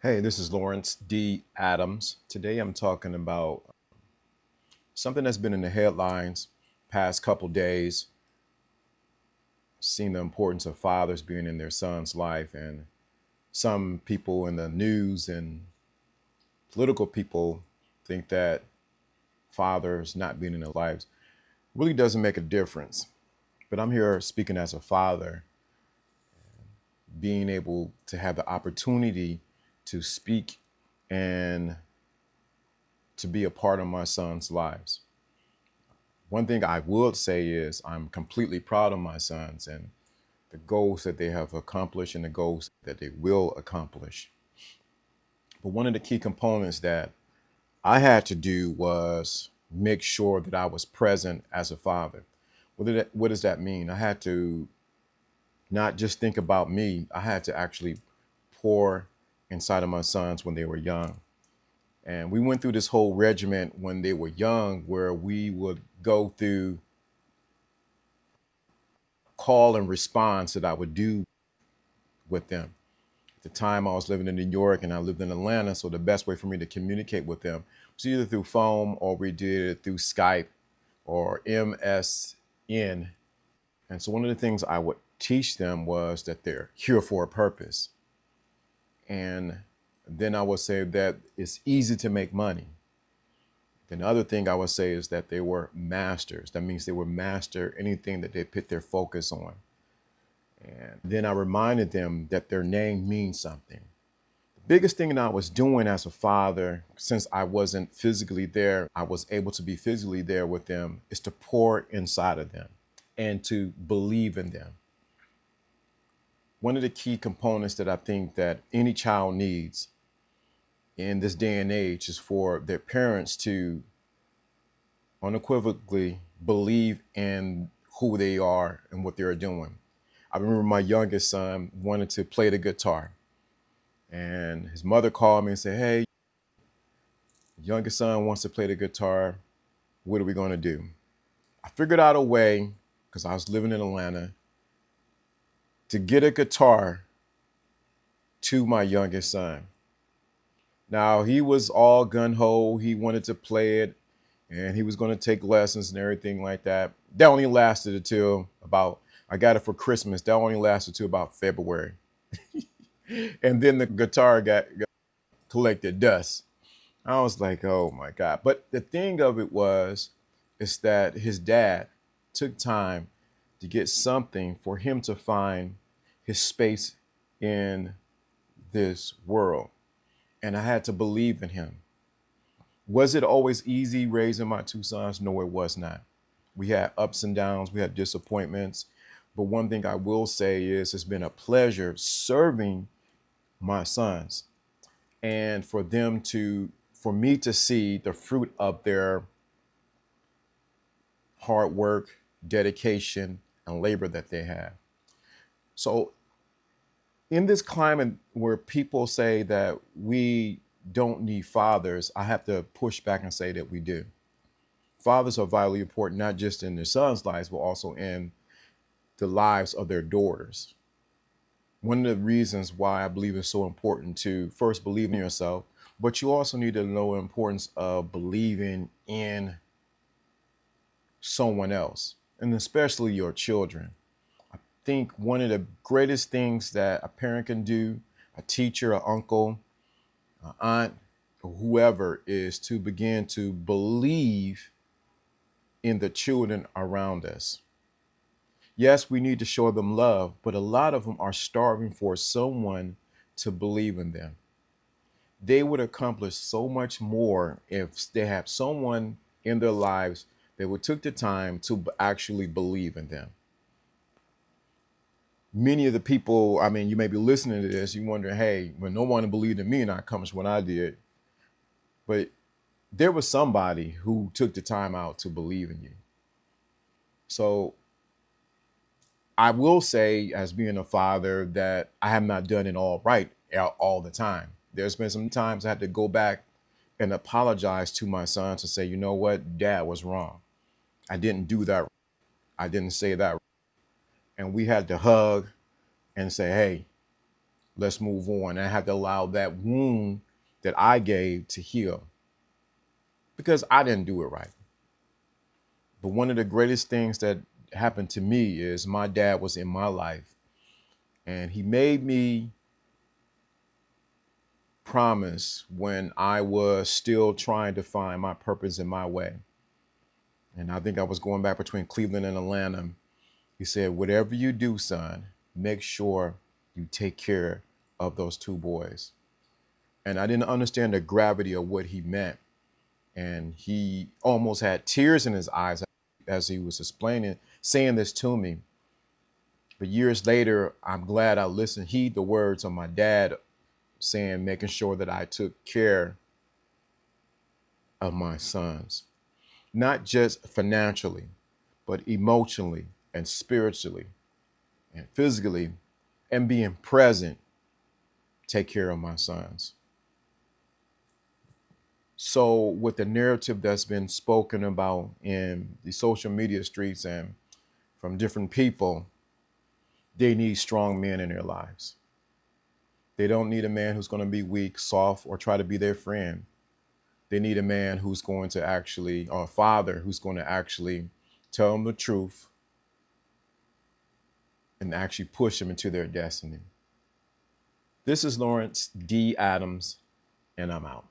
Hey, this is Lawrence D. Adams. Today I'm talking about something that's been in the headlines past couple days, seeing the importance of fathers being in their son's life. And some people in the news and political people think that fathers not being in their lives really doesn't make a difference. But I'm here speaking as a father, being able to have the opportunity to speak and to be a part of my son's lives. One thing I would say is I'm completely proud of my sons and the goals that they have accomplished and the goals that they will accomplish. But one of the key components that I had to do was make sure that I was present as a father. What does that mean? I had to not just think about me, I had to actually pour inside of my sons when they were young. And we went through this whole regiment when they were young where we would go through call and response that I would do with them. At the time, I was living in New York and I lived in Atlanta. So the best way for me to communicate with them was either through phone or we did it through Skype or MSN. And so one of the things I would teach them was that they're here for a purpose. And then I would say that it's easy to make money. Then the other thing I would say is that they were masters. That means they would master anything that they put their focus on. And then I reminded them that their name means something. The biggest thing that I was doing as a father, since I wasn't physically there, I was able to be physically there with them, is to pour inside of them and to believe in them. One of the key components that I think that any child needs in this day and age is for their parents to unequivocally believe in who they are and what they're doing. I remember my youngest son wanted to play the guitar, and his mother called me and said, "Hey, youngest son wants to play the guitar. What are we going to do?" I figured out a way, because I was living in Atlanta, to get a guitar to my youngest son. Now, he was all gun-ho. He wanted to play it, and he was going to take lessons and everything like that. That only lasted until about, I got it for Christmas. That only lasted till about February. And then the guitar got collected dust. I was like, oh my God. But the thing of it was, is that his dad took time to get something for him to find his space in this world. And I had to believe in him. Was it always easy raising my two sons? No, it was not. We had ups and downs, we had disappointments. But one thing I will say is it's been a pleasure serving my sons and for me to see the fruit of their hard work, dedication, and labor that they have. So in this climate where people say that we don't need fathers, I have to push back and say that we do. Fathers are vitally important, not just in their sons' lives, but also in the lives of their daughters. One of the reasons why I believe it's so important to first believe in yourself, but you also need to know the importance of believing in someone else, and especially your children. I think one of the greatest things that a parent can do, a teacher, an uncle, an aunt, or whoever, is to begin to believe in the children around us. Yes, we need to show them love, but a lot of them are starving for someone to believe in them. They would accomplish so much more if they had someone in their lives that would took the time to actually believe in them. Many of the people, I mean, you may be listening to this, you wonder, hey, when no one believed in me and I accomplished what I did, but there was somebody who took the time out to believe in you. So I will say, as being a father, that I have not done it all right all the time. There's been some times I had to go back and apologize to my son to say, you know what, Dad was wrong. I didn't do that. I didn't say that. And we had to hug and say, hey, Let's move on. I had to allow that wound that I gave to heal because I didn't do it right. But one of the greatest things that happened to me is my dad was in my life and he made me promise when I was still trying to find my purpose in my way. And I think I was going back between Cleveland and Atlanta. He said, whatever you do, son, make sure you take care of those two boys. And I didn't understand the gravity of what he meant. And he almost had tears in his eyes as he was explaining, saying this to me. But years later, I'm glad I listened, heed the words of my dad saying, making sure that I took care of my sons, not just financially, but emotionally and spiritually and physically, and being present, take care of my sons. So with the narrative that's been spoken about in the social media streets and from different people, they need strong men in their lives. They don't need a man who's going to be weak, soft, or try to be their friend. They need a man who's going to actually, or a father who's going to actually tell them the truth and actually push them into their destiny. This is Lawrence D. Adams, and I'm out.